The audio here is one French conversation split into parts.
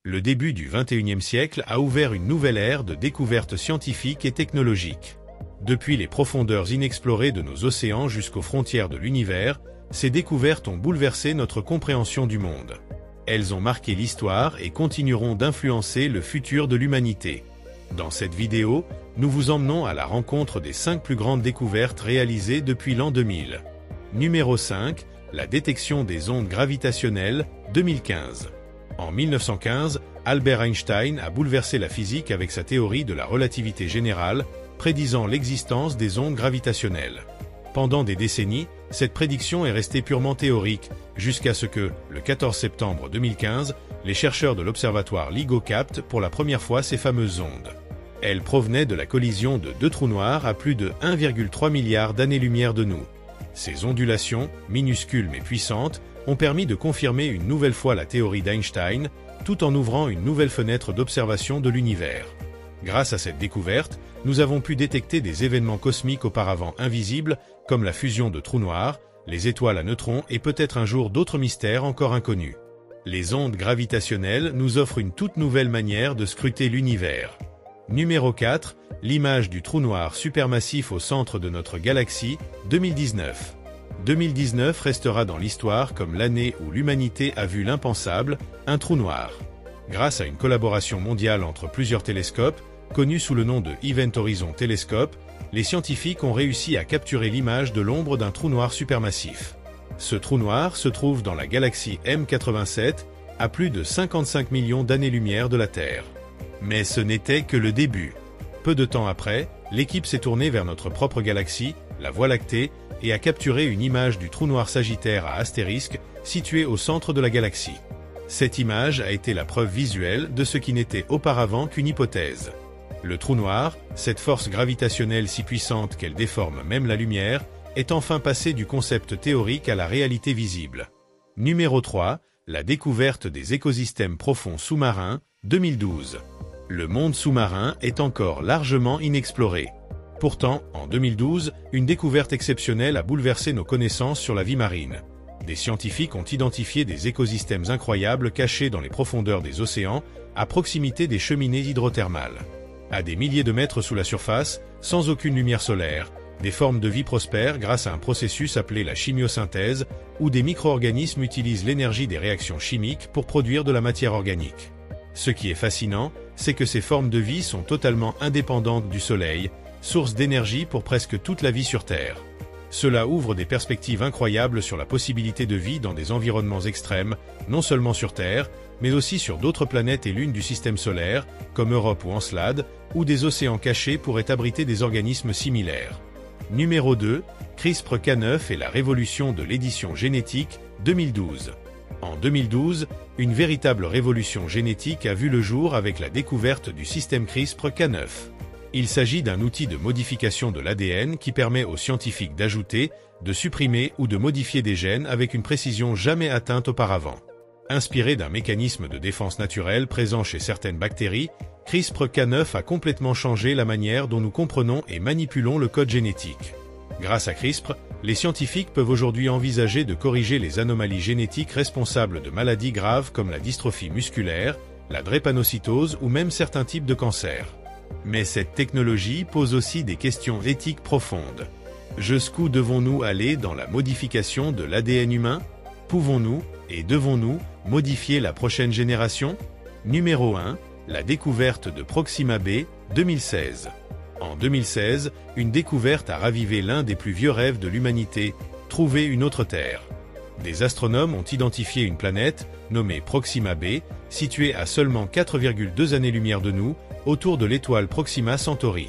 le début du XXIe siècle a ouvert une nouvelle ère de découvertes scientifiques et technologiques. Depuis les profondeurs inexplorées de nos océans jusqu'aux frontières de l'univers, ces découvertes ont bouleversé notre compréhension du monde. Elles ont marqué l'histoire et continueront d'influencer le futur de l'humanité. Dans cette vidéo, nous vous emmenons à la rencontre des 5 plus grandes découvertes réalisées depuis l'an 2000. Numéro 5, la détection des ondes gravitationnelles, 2015. En 1915, Albert Einstein a bouleversé la physique avec sa théorie de la relativité générale, prédisant l'existence des ondes gravitationnelles. Pendant des décennies, cette prédiction est restée purement théorique, jusqu'à ce que, le 14 septembre 2015, les chercheurs de l'observatoire LIGO captent pour la première fois ces fameuses ondes. Elles provenaient de la collision de 2 trous noirs à plus de 1,3 milliard d'années-lumière de nous. Ces ondulations, minuscules mais puissantes, ont permis de confirmer une nouvelle fois la théorie d'Einstein, tout en ouvrant une nouvelle fenêtre d'observation de l'univers. Grâce à cette découverte, nous avons pu détecter des événements cosmiques auparavant invisibles, comme la fusion de trous noirs, les étoiles à neutrons et peut-être un jour d'autres mystères encore inconnus. Les ondes gravitationnelles nous offrent une toute nouvelle manière de scruter l'univers. Numéro 4, l'image du trou noir supermassif au centre de notre galaxie, 2019. 2019 restera dans l'histoire comme l'année où l'humanité a vu l'impensable, un trou noir. Grâce à une collaboration mondiale entre plusieurs télescopes, connus sous le nom de Event Horizon Telescope, les scientifiques ont réussi à capturer l'image de l'ombre d'un trou noir supermassif. Ce trou noir se trouve dans la galaxie M87, à plus de 55 millions d'années-lumière de la Terre. Mais ce n'était que le début. Peu de temps après, l'équipe s'est tournée vers notre propre galaxie, la Voie lactée, et a capturé une image du trou noir Sagittaire à astérisque, situé au centre de la galaxie. Cette image a été la preuve visuelle de ce qui n'était auparavant qu'une hypothèse. Le trou noir, cette force gravitationnelle si puissante qu'elle déforme même la lumière, est enfin passé du concept théorique à la réalité visible. Numéro 3, la découverte des écosystèmes profonds sous-marins, 2012. Le monde sous-marin est encore largement inexploré. Pourtant, en 2012, une découverte exceptionnelle a bouleversé nos connaissances sur la vie marine. Des scientifiques ont identifié des écosystèmes incroyables cachés dans les profondeurs des océans, à proximité des cheminées hydrothermales. À des milliers de mètres sous la surface, sans aucune lumière solaire, des formes de vie prospèrent grâce à un processus appelé la chimiosynthèse, où des micro-organismes utilisent l'énergie des réactions chimiques pour produire de la matière organique. Ce qui est fascinant, c'est que ces formes de vie sont totalement indépendantes du Soleil, source d'énergie pour presque toute la vie sur Terre. Cela ouvre des perspectives incroyables sur la possibilité de vie dans des environnements extrêmes, non seulement sur Terre, mais aussi sur d'autres planètes et lunes du système solaire, comme Europe ou Encelade, où des océans cachés pourraient abriter des organismes similaires. Numéro 2, CRISPR-Cas9 et la révolution de l'édition génétique, 2012. En 2012, une véritable révolution génétique a vu le jour avec la découverte du système CRISPR-Cas9. Il s'agit d'un outil de modification de l'ADN qui permet aux scientifiques d'ajouter, de supprimer ou de modifier des gènes avec une précision jamais atteinte auparavant. Inspiré d'un mécanisme de défense naturel présent chez certaines bactéries, CRISPR-Cas9 a complètement changé la manière dont nous comprenons et manipulons le code génétique. Grâce à CRISPR, les scientifiques peuvent aujourd'hui envisager de corriger les anomalies génétiques responsables de maladies graves comme la dystrophie musculaire, la drépanocytose ou même certains types de cancers. Mais cette technologie pose aussi des questions éthiques profondes. Jusqu'où devons-nous aller dans la modification de l'ADN humain? Pouvons-nous, et devons-nous, modifier la prochaine génération? Numéro 1, la découverte de Proxima b, 2016. En 2016, une découverte a ravivé l'un des plus vieux rêves de l'humanité, trouver une autre Terre. Des astronomes ont identifié une planète, nommée Proxima b, située à seulement 4,2 années-lumière de nous, autour de l'étoile Proxima Centauri.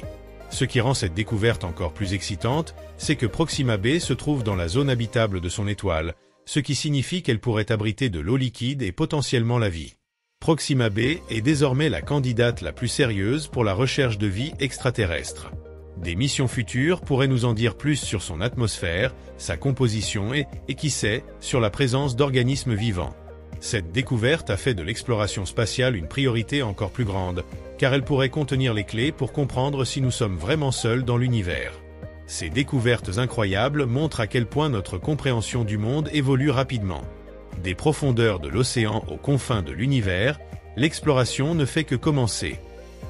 Ce qui rend cette découverte encore plus excitante, c'est que Proxima b se trouve dans la zone habitable de son étoile, ce qui signifie qu'elle pourrait abriter de l'eau liquide et potentiellement la vie. Proxima b est désormais la candidate la plus sérieuse pour la recherche de vie extraterrestre. Des missions futures pourraient nous en dire plus sur son atmosphère, sa composition et qui sait, sur la présence d'organismes vivants. Cette découverte a fait de l'exploration spatiale une priorité encore plus grande, car elle pourrait contenir les clés pour comprendre si nous sommes vraiment seuls dans l'univers. Ces découvertes incroyables montrent à quel point notre compréhension du monde évolue rapidement. Des profondeurs de l'océan aux confins de l'univers, l'exploration ne fait que commencer.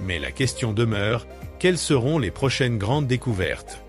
Mais la question demeure, quelles seront les prochaines grandes découvertes ?